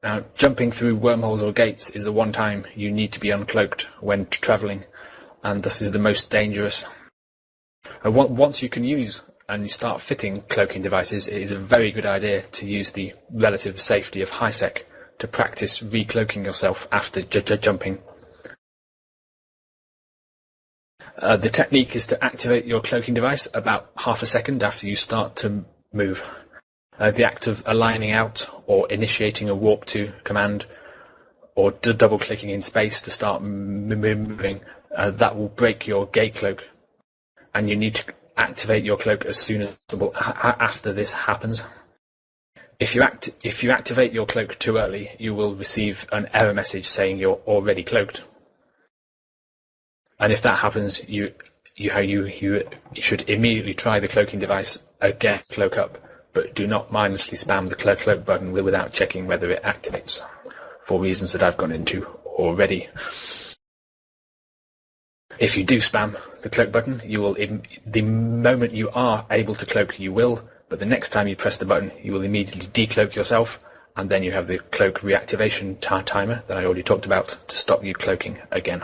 S1: Now, jumping through wormholes or gates is the one time you need to be uncloaked when travelling, and this is the most dangerous. Once you can use and you start fitting cloaking devices, it is a very good idea to use the relative safety of high sec to practice recloaking yourself after jumping. The technique is to activate your cloaking device about half a second after you start to move. The act of aligning out or initiating a warp to command or double-clicking in space to start moving, that will break your gate cloak, and you need to activate your cloak as soon as possible after this happens. If you activate your cloak too early, you will receive an error message saying you're already cloaked. And if that happens, you should immediately try the cloaking device again, cloak up, but do not mindlessly spam the cloak button without checking whether it activates, for reasons that I've gone into already. If you do spam the cloak button, you will, the moment you are able to cloak, you will, but the next time you press the button, you will immediately decloak yourself, and then you have the cloak reactivation timer that I already talked about to stop you cloaking again.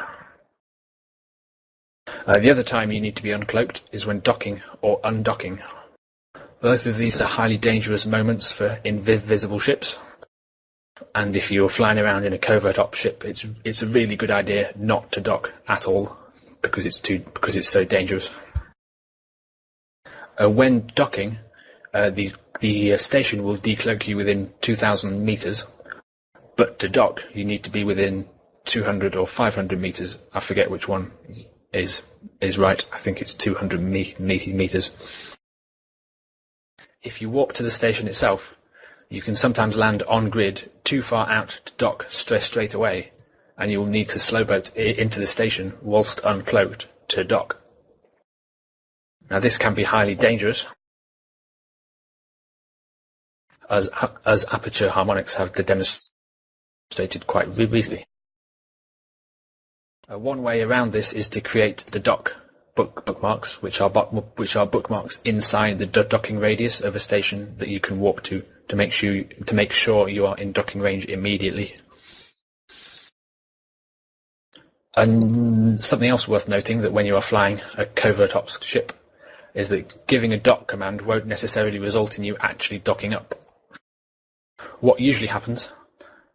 S1: The other time you need to be uncloaked is when docking or undocking. Both of these are highly dangerous moments for invisible ships, and if you're flying around in a covert op ship, it's a really good idea not to dock at all because it's so dangerous. When docking, the station will decloak you within 2,000 meters, but to dock you need to be within 200 or 500 meters. I forget which one is right. I think it's 200 meters. If you warp to the station itself, you can sometimes land on grid too far out to dock straight away, and you will need to slowboat into the station whilst uncloaked to dock. Now this can be highly dangerous, as aperture harmonics have demonstrated quite recently. One way around this is to create the dock bookmarks, which are bookmarks inside the docking radius of a station that you can warp to make sure you are in docking range immediately. And something else worth noting, that when you are flying a covert ops ship, is that giving a dock command won't necessarily result in you actually docking up. What usually happens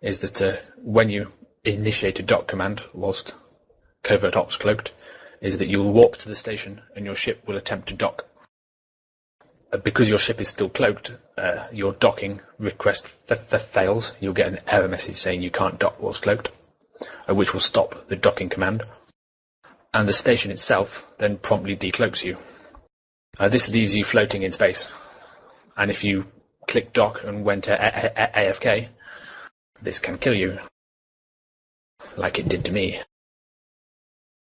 S1: is that when you initiate a dock command whilst covert ops cloaked, is that you will warp to the station and your ship will attempt to dock. Because your ship is still cloaked, your docking request fails. You'll get an error message saying you can't dock whilst cloaked, which will stop the docking command, and the station itself then promptly decloaks you. This leaves you floating in space, and if you click dock and went to AFK, this can kill you, like it did to me,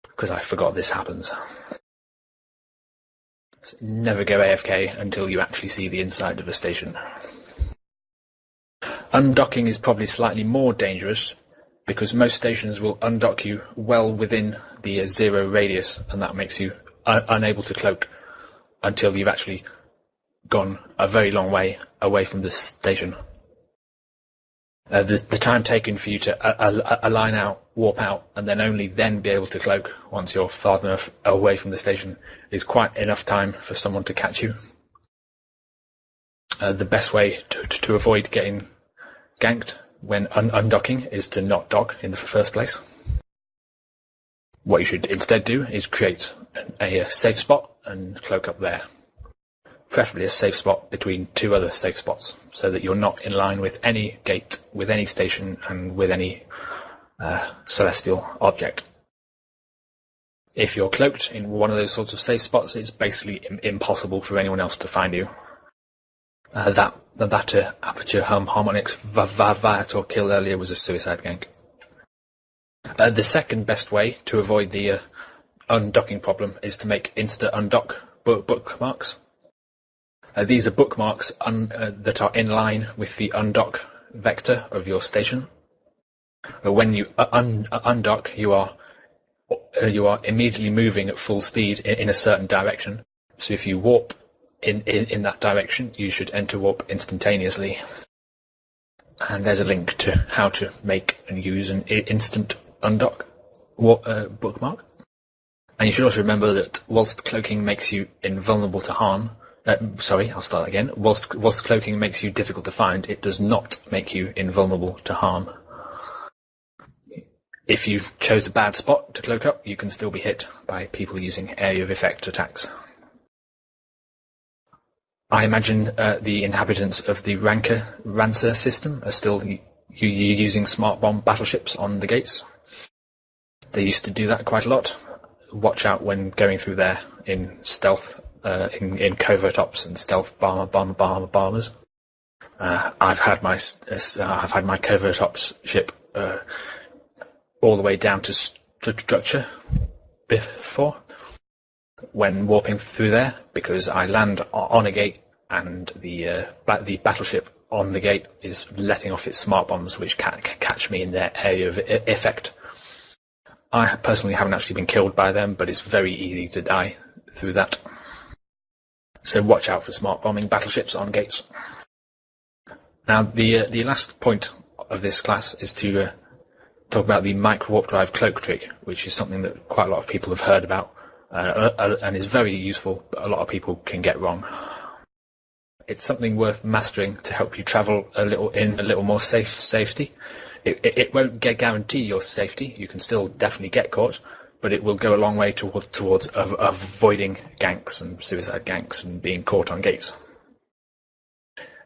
S1: because I forgot this happens. So never go AFK until you actually see the inside of a station. Undocking is probably slightly more dangerous, because most stations will undock you well within the 0 radius, and that makes you unable to cloak until you've actually gone a very long way away from the station. The time taken for you to align out, warp out, and then only then be able to cloak once you're far enough away from the station is quite enough time for someone to catch you. The best way to avoid getting ganked when undocking is to not dock in the first place. What you should instead do is create a safe spot and cloak up there. Preferably a safe spot between 2 other safe spots, so that you're not in line with any gate, with any station, and with any celestial object. If you're cloaked in one of those sorts of safe spots, it's basically impossible for anyone else to find you. That aperture harmonics Viator kill earlier was a suicide gank. The second best way to avoid the undocking problem is to make insta-undock bookmarks. These are bookmarks that are in line with the undock vector of your station. When you undock, you are immediately moving at full speed in a certain direction. So if you warp in that direction, you should enter warp instantaneously. And there's a link to how to make and use an instant undock bookmark. And you should also remember that whilst cloaking makes you invulnerable to harm, Whilst cloaking makes you difficult to find, it does not make you invulnerable to harm. If you chose a bad spot to cloak up, you can still be hit by people using area of effect attacks. I imagine the inhabitants of the Rancer system are still using smart bomb battleships on the gates. They used to do that quite a lot. Watch out when going through there in stealth, in covert ops and stealth bombers. I've had my covert ops ship all the way down to structure before when warping through there, because I land on a gate and the battleship on the gate is letting off its smart bombs, which can catch me in their area of effect. I personally haven't actually been killed by them, but it's very easy to die through that. So watch out for smart bombing battleships on gates. Now, the last point of this class is to talk about the micro warp drive cloak trick, which is something that quite a lot of people have heard about and is very useful, but a lot of people can get wrong. It's something worth mastering to help you travel a little more safety. It won't guarantee your safety. You can still definitely get caught, but it will go a long way towards avoiding ganks and suicide ganks and being caught on gates.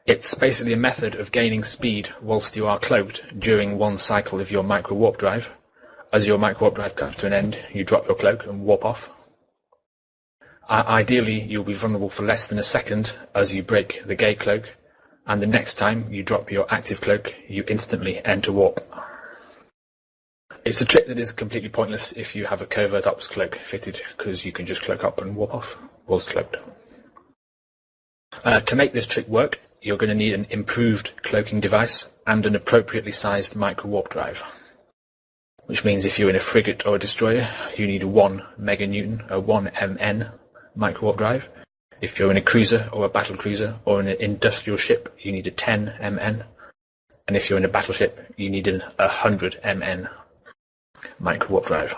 S1: It's basically a method of gaining speed whilst you are cloaked during one cycle of your micro warp drive. As your micro warp drive comes to an end, you drop your cloak and warp off. Ideally, you'll be vulnerable for less than a second as you break the gay cloak, and the next time you drop your active cloak, you instantly enter warp. It's a trick that is completely pointless if you have a covert ops cloak fitted, because you can just cloak up and warp off whilst cloaked. To make this trick work, you're going to need an improved cloaking device and an appropriately sized micro warp drive. Which means if you're in a frigate or a destroyer, you need a 1 meganewton, a 1 mn micro warp drive. If you're in a cruiser or a battle cruiser or in an industrial ship, you need a 10 mn. And if you're in a battleship, you need a 100 mn micro warp drive.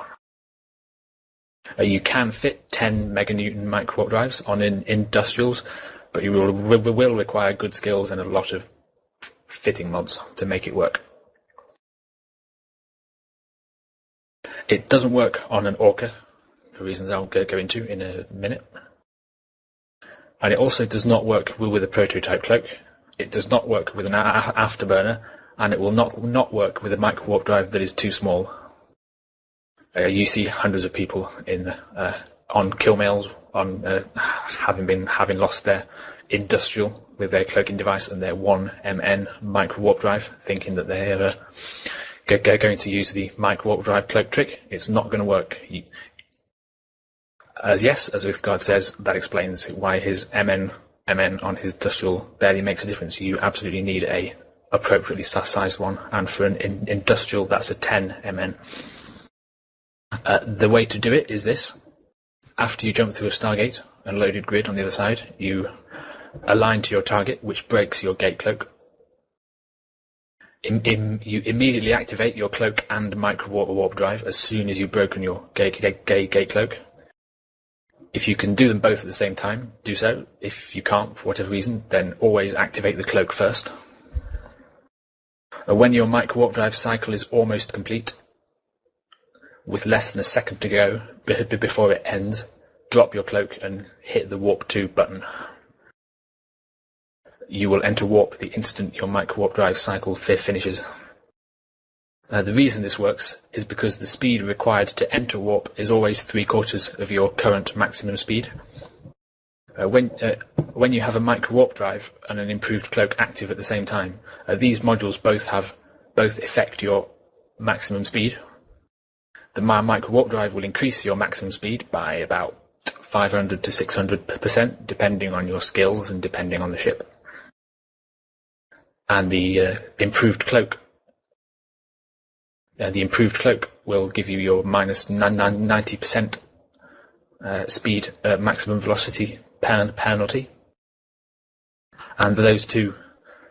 S1: You can fit 10 meganewton micro warp drives on industrials, but you will require good skills and a lot of fitting mods to make it work. It doesn't work on an Orca, for reasons I'll go into in a minute. And it also does not work with a prototype cloak. It does not work with an afterburner, and it will not work with a micro warp drive that is too small. You see hundreds of people on kill mails having lost their industrial with their cloaking device and their 1 mn micro warp drive, thinking that they're going to use the micro warp drive cloak trick. It's not going to work. As Uthgard says, that explains why his mn on his industrial barely makes a difference. You absolutely need a appropriately sized one, and for an industrial, that's a 10 mn. The way to do it is this. After you jump through a Stargate and loaded grid on the other side, you align to your target, which breaks your gate cloak. You immediately activate your cloak and micro warp drive as soon as you've broken your gate cloak. If you can do them both at the same time, do so. If you can't, for whatever reason, then always activate the cloak first. When your micro warp drive cycle is almost complete, with less than a second to go before it ends, drop your cloak and hit the warp 2 button. You will enter warp the instant your micro warp drive cycle finishes. The reason this works is because the speed required to enter warp is always 3/4 of your current maximum speed. When you have a micro warp drive and an improved cloak active at the same time, these modules both affect your maximum speed. The micro warp drive will increase your maximum speed by about 500 to 600%, depending on your skills and depending on the ship. And the improved cloak will give you your minus 90% speed maximum velocity penalty. And those two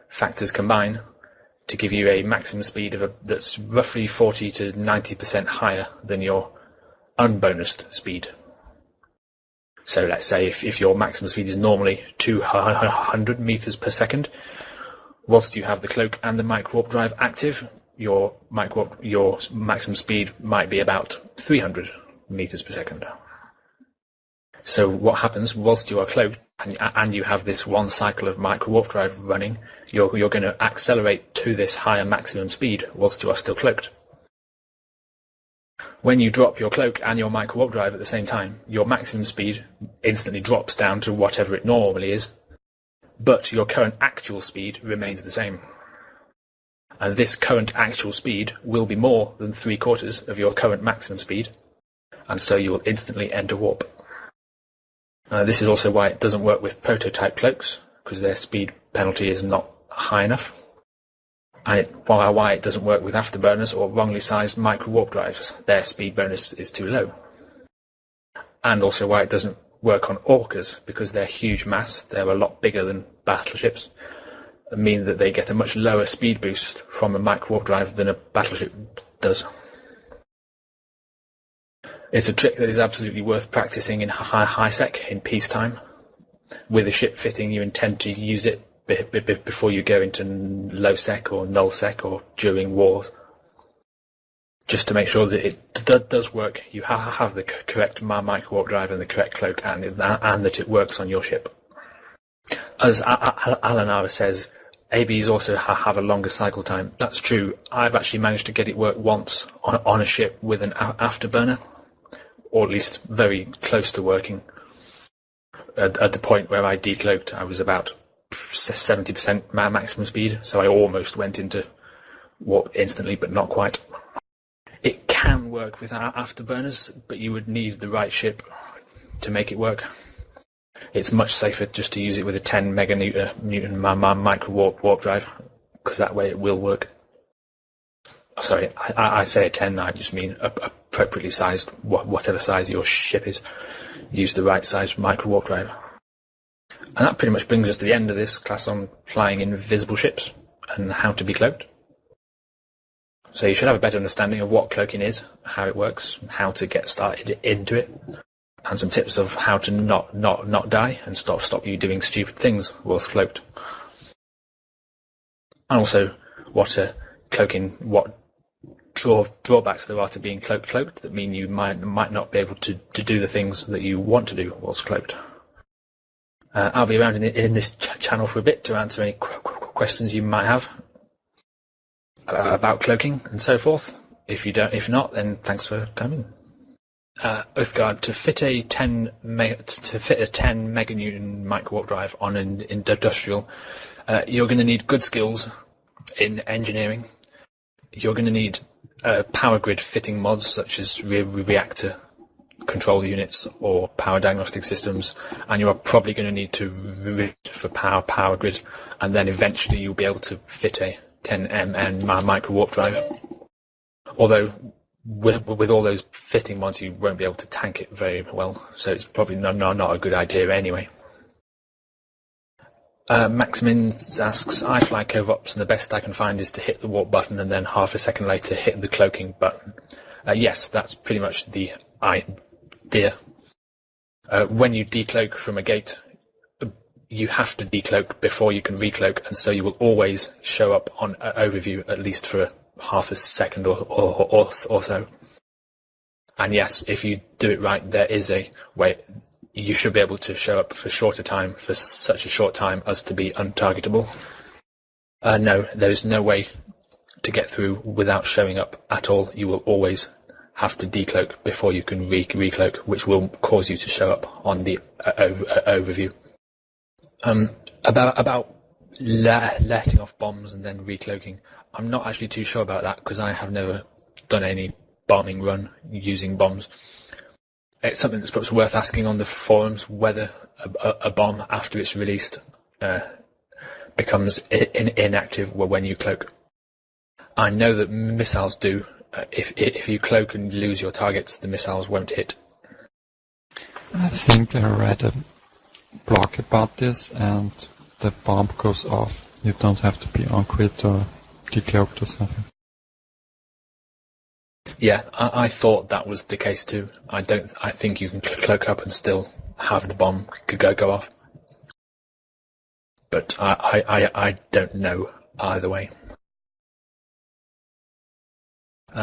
S1: factors combine to give you a maximum speed that's roughly 40 to 90% higher than your unbonused speed. So let's say if your maximum speed is normally 200 meters per second, whilst you have the cloak and the micro warp drive active, your maximum speed might be about 300 meters per second. So what happens whilst you are cloaked and you have this one cycle of micro warp drive running, you're going to accelerate to this higher maximum speed whilst you are still cloaked. When you drop your cloak and your micro warp drive at the same time, your maximum speed instantly drops down to whatever it normally is, but your current actual speed remains the same. And this current actual speed will be more than 3/4 of your current maximum speed, and so you will instantly enter warp. This is also why it doesn't work with prototype cloaks, because their speed penalty is not high enough. And why it doesn't work with afterburners or wrongly sized micro warp drives. Their speed bonus is too low. And also why it doesn't work on orcas, because they're huge mass, they're a lot bigger than battleships, mean that they get a much lower speed boost from a micro warp drive than a battleship does. It's a trick that is absolutely worth practicing in high sec in peacetime. With a ship fitting, you intend to use it before you go into low sec or null sec or during wars. Just to make sure that it does work, you have the correct micro warp drive and the correct cloak, and that it works on your ship. As Alanara says, ABs also have a longer cycle time. That's true. I've actually managed to get it work once on a ship with an afterburner, or at least very close to working. At the point where I decloaked, I was about 70% maximum speed, so I almost went into warp instantly, but not quite. It can work with afterburners, but you would need the right ship to make it work. It's much safer just to use it with a 10 meganewton micro warp drive, because that way it will work. Sorry, I say a 10, I just mean appropriately sized, whatever size your ship is. Use the right size micro warp drive. And that pretty much brings us to the end of this class on flying invisible ships and how to be cloaked. So you should have a better understanding of what cloaking is, how it works, how to get started into it, and some tips of how to not die and stop you doing stupid things whilst cloaked. And also what drawbacks there are to being cloaked that mean you might not be able to do the things that you want to do whilst cloaked. I'll be around in this channel for a bit to answer any questions you might have about cloaking and so forth. If not, then thanks for coming. Oathguard, to fit a 10 meganewton micro warp drive on an industrial, you're going to need good skills in engineering. You're going to need power grid fitting mods such as reactor control units or power diagnostic systems, and you are probably going to need to read for power grid, and then eventually you'll be able to fit a 10 MN micro warp drive. Although with all those fitting mods you won't be able to tank it very well, so it's probably not a good idea anyway. Maximin asks, I fly cov-ops and the best I can find is to hit the warp button and then half a second later hit the cloaking button. Yes, that's pretty much the idea. When you decloak from a gate, you have to decloak before you can recloak, and so you will always show up on overview at least for half a second or so. And yes, if you do it right, there is a way you should be able to show up for such a short time as to be untargetable. No, there's no way to get through without showing up at all. You will always have to decloak before you can recloak, which will cause you to show up on the overview. About letting off bombs and then recloaking, I'm not actually too sure about that because I have never done any bombing run using bombs. It's something that's perhaps worth asking on the forums, whether a bomb after it's released becomes inactive when you cloak. I know that missiles do. If you cloak and lose your targets, the missiles won't hit.
S6: I think I read a blog about this, and the bomb goes off. You don't have to be on crit or decloaked or something.
S1: Yeah, I thought that was the case too. I think you can cloak up and still have the bomb go off. But I don't know either way.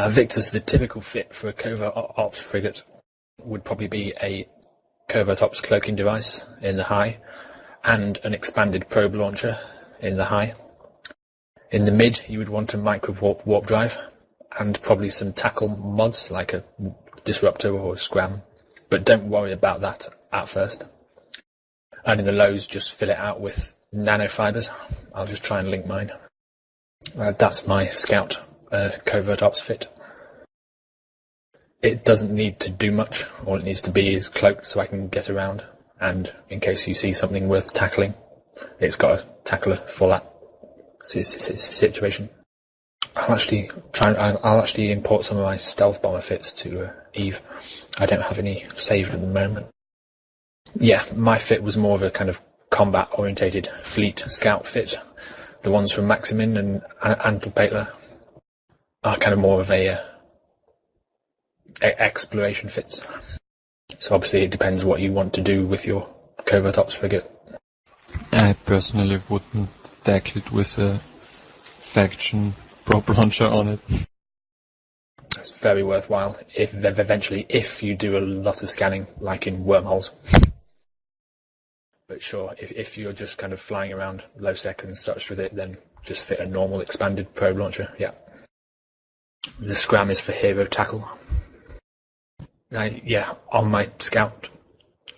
S1: Victor's the typical fit for a covert ops frigate would probably be a covert ops cloaking device in the high, and an expanded probe launcher in the high. In the mid, you would want a micro warp drive, and probably some tackle mods like a disruptor or a scram, but don't worry about that at first. And in the lows, just fill it out with nanofibers. I'll just try and link mine. That's my Scout covert ops fit. It doesn't need to do much. All it needs to be is cloaked so I can get around, and in case you see something worth tackling, it's got a tackler for that situation. I'll actually import some of my stealth bomber fits to Eve. I don't have any saved at the moment. Yeah, my fit was more of a kind of combat-orientated fleet scout fit. The ones from Maximin and Antlepatler are kind of more of a exploration fits. So obviously it depends what you want to do with your covert ops frigate.
S6: I personally wouldn't tackle it with a faction prop launcher on it.
S1: It's very worthwhile if you do a lot of scanning, like in wormholes. But sure, if you're just kind of flying around low sec and such with it, then just fit a normal expanded probe launcher, yeah. The scram is for hero tackle. On my Scout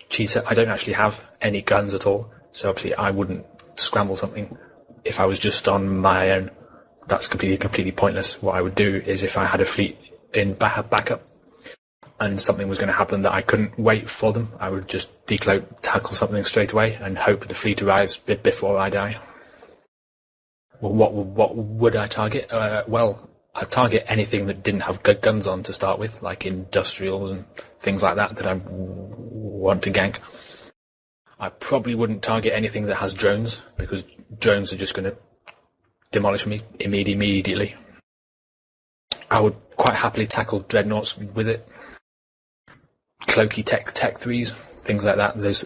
S1: cheetah, I don't actually have any guns at all, so obviously I wouldn't scramble something if I was just on my own. That's completely pointless. What I would do is, if I had a fleet in backup and something was going to happen that I couldn't wait for them, I would just decloak, tackle something straight away and hope the fleet arrives before I die. Well, what would I target? I'd target anything that didn't have guns on to start with, like industrials and things like that I want to gank. I probably wouldn't target anything that has drones, because drones are just going to demolish me immediately. I would quite happily tackle dreadnoughts with it. Cloaky Tech 3s, things like that. This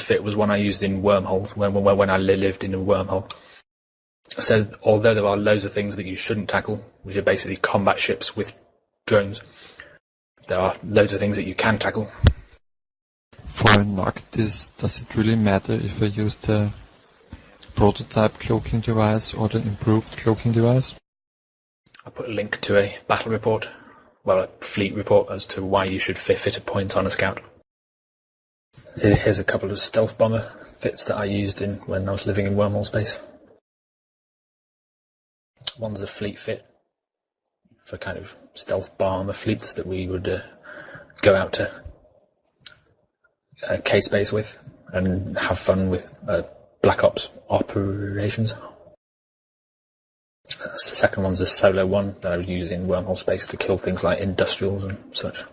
S1: fit was one I used in wormholes when I lived in a wormhole. So although there are loads of things that you shouldn't tackle, which are basically combat ships with drones, there are loads of things that you can tackle.
S6: For a Noctis, does it really matter if I use the prototype cloaking device or the improved cloaking device?
S1: I put a link to a battle report, a fleet report, as to why you should fit a point on a Scout. Here's a couple of stealth bomber fits that I used when I was living in wormhole space. One's a fleet fit for kind of stealth bomber fleets that we would go out to K-space with and have fun with Black Ops operations. The second one's a solo one that I would use in wormhole space to kill things like industrials and such.